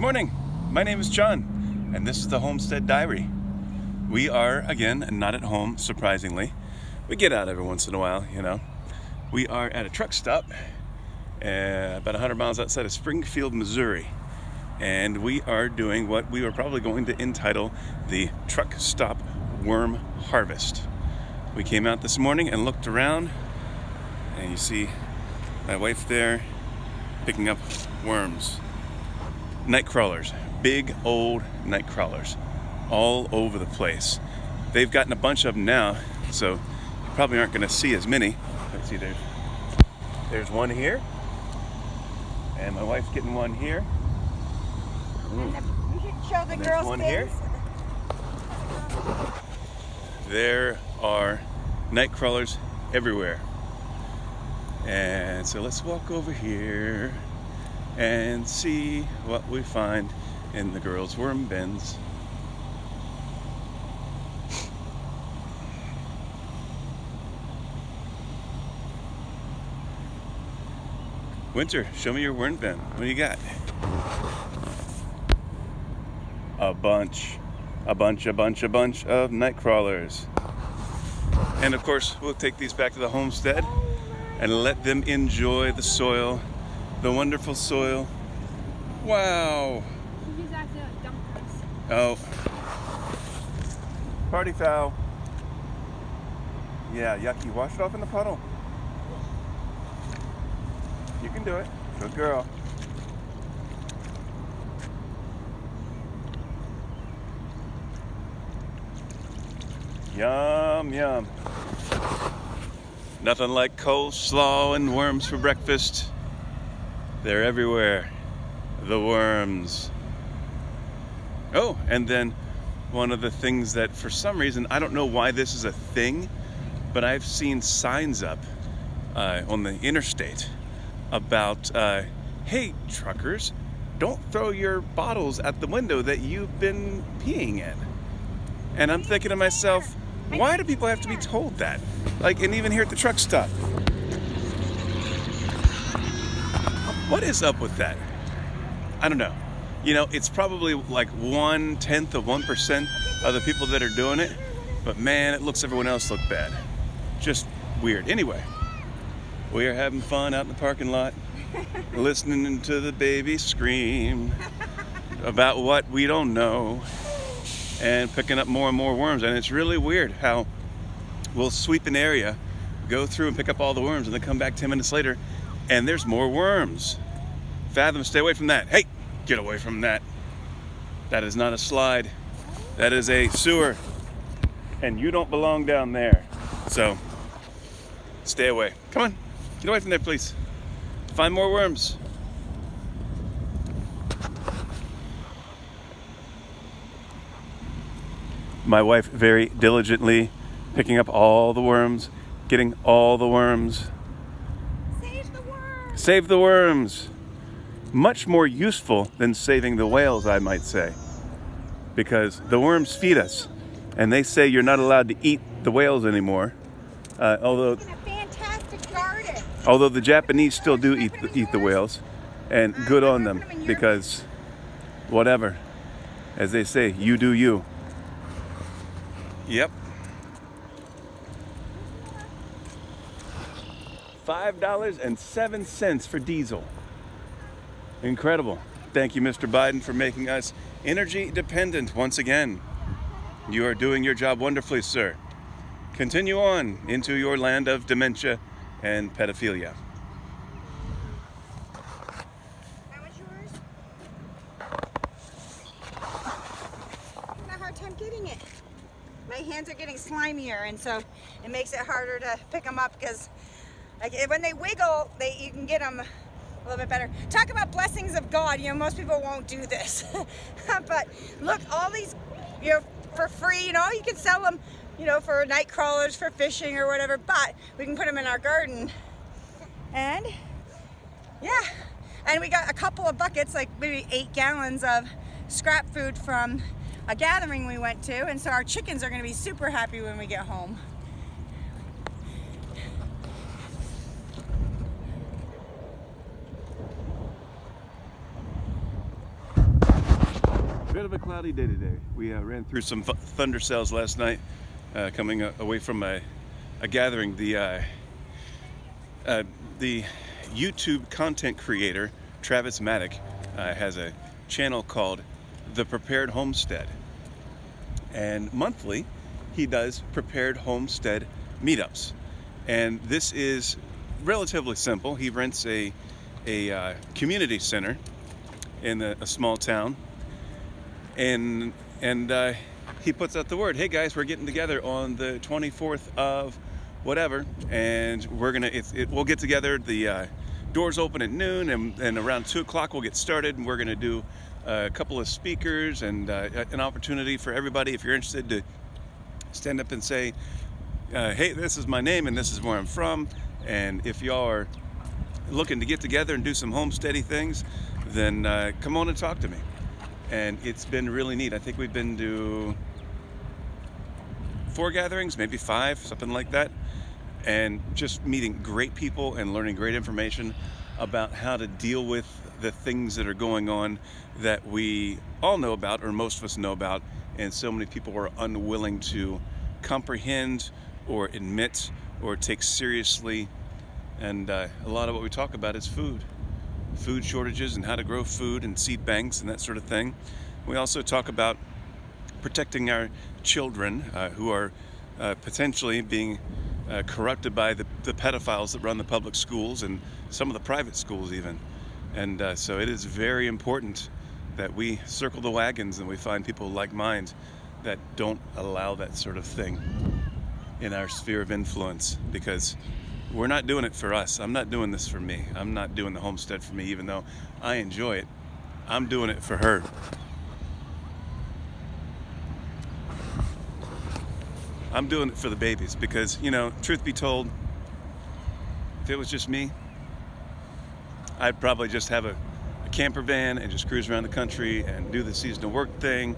Good morning. My name is John, and this is the Homestead Diary. We are, again, not at home, surprisingly. We get out every once in a while, you know. We are at a truck stop about 100 miles outside of Springfield, Missouri. And we are doing what we were probably going to entitle the Truck Stop Worm Harvest. We came out this morning and looked around, and you see my wife there picking up worms. Night crawlers, big old night crawlers, all over the place. They've gotten a bunch of them now, so you probably aren't going to see as many. Let's see, there's one here, and my wife's getting one here. You should show the girls one here. There are night crawlers everywhere. And so let's walk over here and see what we find in the girls' worm bins. Winter, show me your worm bin. What do you got? A bunch of night crawlers. And of course, we'll take these back to the homestead and let them enjoy the soil, the wonderful soil. Wow. Oh. Party foul. Yeah, yucky. Wash it off in the puddle. You can do it. Good girl. Yum, yum. Nothing like coleslaw and worms for breakfast. They're everywhere. The worms. Oh, and then one of the things that for some reason, I don't know why this is a thing, but I've seen signs up on the interstate about, hey, truckers, don't throw your bottles at the window that you've been peeing in. And I'm thinking to myself, why do people have to be told that? Like, and even here at the truck stop. What is up with that? I don't know. You know, it's probably like 1/10 of 1% of the people that are doing it. But man, it looks everyone else look bad. Just weird. Anyway, we are having fun out in the parking lot, listening to the baby scream about what we don't know, and picking up more and more worms. And it's really weird how we'll sweep an area, go through and pick up all the worms, and then come back 10 minutes later, and there's more worms. Fathom, stay away from that. Hey, get away from that. That is not a slide. That is a sewer. And you don't belong down there. So, stay away. Come on, get away from there, please. Find more worms. My wife very diligently picking up all the worms, getting all the worms. Save the worms. Save the worms. Much more useful than saving the whales, I might say. Because the worms feed us. And they say you're not allowed to eat the whales anymore. Although In a fantastic garden. the Japanese still do eat the whales. And good on them. Because whatever. As they say, you do you. Yep. $5.07 for diesel. Incredible. Thank you, Mr. Biden, for making us energy dependent once again. You are doing your job wonderfully, sir. Continue on into your land of dementia and pedophilia. That was yours? I'm having a hard time getting it. My hands are getting slimier, and so it makes it harder to pick them up because like, when they wiggle, you can get them a little bit better. Talk about blessings of God. You know, most people won't do this. But look, all these, you know, for free, you know, you can sell them, you know, for night crawlers, for fishing or whatever, but we can put them in our garden. And yeah, and we got a couple of buckets, like maybe 8 gallons of scrap food from a gathering we went to, and so our chickens are going to be super happy when we get home. Bit of a cloudy day today. We ran through some thunder cells last night, coming away from a gathering. The YouTube content creator Travis Maddock has a channel called The Prepared Homestead, and monthly he does prepared homestead meetups. And this is relatively simple. He rents a community center in a small town, and he puts out the word, hey guys, we're getting together on the 24th of whatever, and we'll get together. The doors open at noon, and around 2 o'clock we'll get started, and we're gonna do a couple of speakers and an opportunity for everybody, if you're interested, to stand up and say, hey, this is my name and this is where I'm from, and if y'all are looking to get together and do some homesteady things, then come on and talk to me. And it's been really neat. I think we've been to 4 gatherings, maybe 5, something like that, and just meeting great people and learning great information about how to deal with the things that are going on that we all know about, or most of us know about, and so many people are unwilling to comprehend or admit or take seriously. And a lot of what we talk about is food shortages and how to grow food and seed banks and that sort of thing. We also talk about protecting our children who are potentially being corrupted by the pedophiles that run the public schools and some of the private schools even. And so it is very important that we circle the wagons and we find people like mine that don't allow that sort of thing in our sphere of influence, because we're not doing it for us. I'm not doing this for me. I'm not doing the homestead for me, even though I enjoy it. I'm doing it for her. I'm doing it for the babies, because, you know, truth be told, if it was just me, I'd probably just have a camper van and just cruise around the country and do the seasonal work thing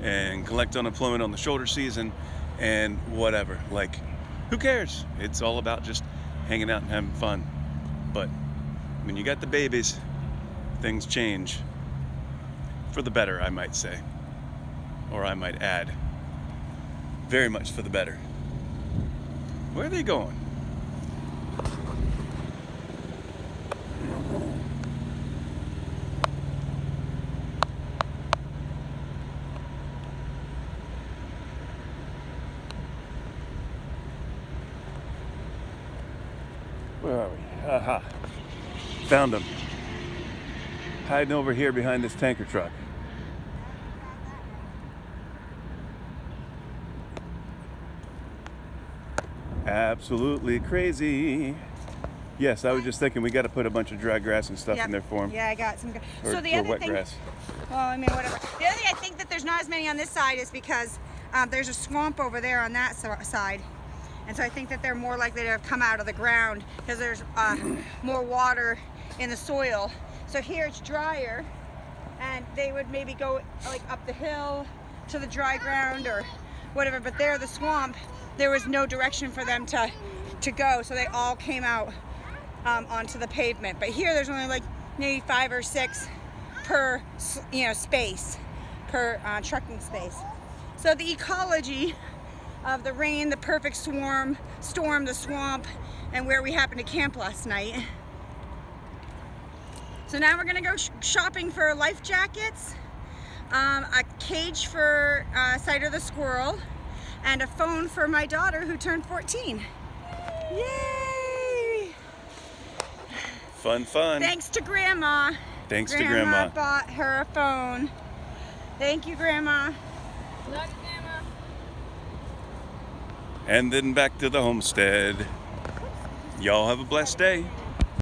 and collect unemployment on the shoulder season and whatever. Like, who cares? It's all about just hanging out and having fun. But when you got the babies, things change for the better, I might say, or I might add, very much for the better. Where are they going? Where are we? Aha. Found them. Hiding over here behind this tanker truck. Absolutely crazy. Yes, I was just thinking we got to put a bunch of dry grass and stuff in there for them. Yeah, I got some. Or, so the other wet thing, grass. well, I mean, whatever. The other thing, I think that there's not as many on this side is because there's a swamp over there on that side. And so I think that they're more likely to have come out of the ground because there's more water in the soil. So here it's drier, and they would maybe go like up the hill to the dry ground or whatever. But there, the swamp, there was no direction for them to go, so they all came out onto the pavement. But here, there's only like maybe 5 or 6 per space, per trucking space. So the ecology of the rain, the perfect storm, the swamp, and where we happened to camp last night. So now we're gonna go shopping for life jackets, a cage for Cider the squirrel, and a phone for my daughter who turned 14. Yay! Fun. Thanks to Grandma. Thanks to Grandma. Bought her a phone. Thank you, Grandma. Love you, Grandma. And then back to the homestead. Y'all have a blessed day.